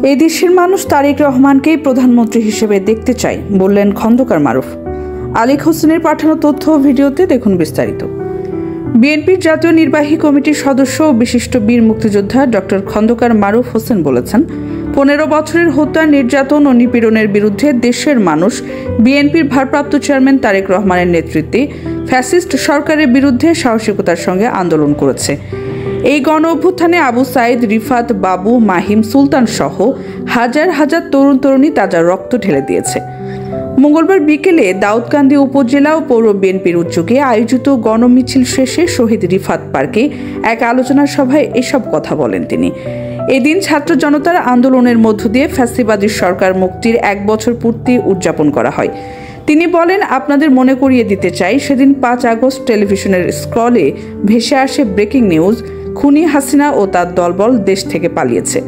এই দেশের মানুষ তারেক রহমানকেই প্রধানমন্ত্রী হিসেবে দেখতে চায় বললেন খন্দকার মারুফ। আলিক হোসেনের পাঠানো তথ্য ও ভিডিওতে দেখুন বিস্তারিত। বিএনপির জাতীয় নির্বাহী কমিটির সদস্য ও বিশিষ্ট বীর মুক্তিযোদ্ধা ডক্টর খন্দকার মারুফ হোসেন বলেছেন, 15 বছরের হত্যা, নির্যাতন ও নিপীড়নের বিরুদ্ধে দেশের মানুষ বিএনপির ভারপ্রাপ্ত চেয়ারম্যান তারেক রহমানের নেতৃত্বে ফ্যাসিস্ট সরকারের বিরুদ্ধে সাহসিকতার সঙ্গে আন্দোলন করেছে। এই গণ অভ্যুত্থানে আবু সাইদ, রিফাত, বাবু, মাহিম, সুলতান সহ হাজার হাজার তরুণ তরুণী তাজা রক্ত ঢেলে দিয়েছে। মঙ্গলবার বিকেলে দাউদকান্দি উপজেলা ও পৌর বিএনপির উদ্যোগে আয়োজিত গণমিছিল শেষে শহীদ রিফাত পার্কে এক আলোচনা সভায় এসব কথা বলেন তিনি। এদিন ছাত্র জনতার আন্দোলনের মধ্য দিয়ে ফ্যাসিবাদী সরকার মুক্তির 1 বছর পূর্তি উদযাপন করা হয়। তিনি বলেন, আপনাদের মনে করিয়ে দিতে চাই, সেদিন 5 আগস্ট টেলিভিশনের স্ক্রলে ভেসে আসে ব্রেকিং নিউজ, খুনি হাসিনা ও তার দলবল দেশ থেকে পালিয়েছে।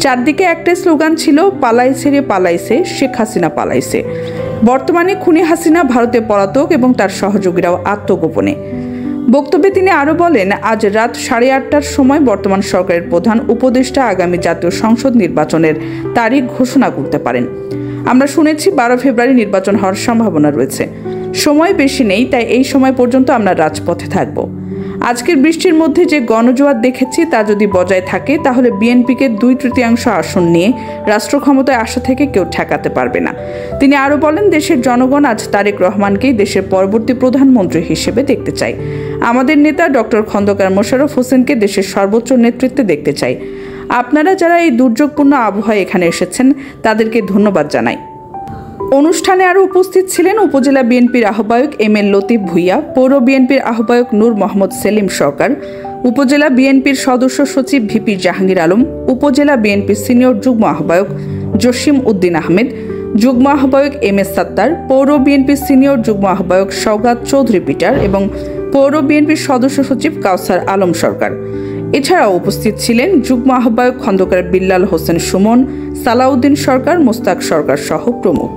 চারদিকে একটাই স্লোগান ছিল, পালাইছে রে পালাইছে, শেখ হাসিনা পালাইছে। বর্তমানে খুনি হাসিনা ভারতে পলাতক এবং তার সহযোগীরাও আত্মগোপনে। বক্তব্যে তিনি আরও বলেন, আজ রাত 8:30টার সময় বর্তমান সরকারের প্রধান উপদেষ্টা আগামী জাতীয় সংসদ নির্বাচনের তারিখ ঘোষণা করতে পারেন। আমরা শুনেছি 12 ফেব্রুয়ারি নির্বাচন হওয়ার সম্ভাবনা রয়েছে। সময় বেশি নেই, তাই এই সময় পর্যন্ত আমরা রাজপথে থাকব। আজকের বৃষ্টির মধ্যে যে গণজোয়ার দেখেছি তা যদি বজায় থাকে তাহলে বিএনপিকে 2/3 আসন নিয়ে রাষ্ট্র ক্ষমতায় আসা থেকে কেউ ঠেকাতে পারবে না। তিনি আরও বলেন, দেশের জনগণ আজ তারেক রহমানকেই দেশের পরবর্তী প্রধানমন্ত্রী হিসেবে দেখতে চায়। আমাদের নেতা ডক্টর খন্দকার মোশাররফ হোসেনকে দেশের সর্বোচ্চ নেতৃত্বে দেখতে চাই। আপনারা যারা এই দুর্যোগপূর্ণ আবহাওয়ায় এখানে এসেছেন তাদেরকে ধন্যবাদ জানাই। অনুষ্ঠানে আরও উপস্থিত ছিলেন উপজেলা বিএনপির আহ্বায়ক এম.এল. লতিফ ভুইয়া, পৌর বিএনপির আহ্বায়ক নূর মোহাম্মদ সেলিম সরকার, উপজেলা বিএনপির সদস্য সচিব ভিপি জাহাঙ্গীর আলম, উপজেলা বিএনপির সিনিয়র যুগ্ম আহ্বায়ক জসিম উদ্দিন আহমেদ, যুগ্ম আহ্বায়ক এম.এস. সাত্তার, পৌর বিএনপির সিনিয়র যুগ্ম আহ্বায়ক সওগাত চৌধুরী পিটার এবং পৌর বিএনপির সদস্য সচিব কাউসার আলম সরকার। এছাড়াও উপস্থিত ছিলেন যুগ্ম আহ্বায়ক খন্দকার বিল্লাল হোসেন সুমন, সালাউদ্দিন সরকার, মোস্তাক সরকার সহ প্রমুখ।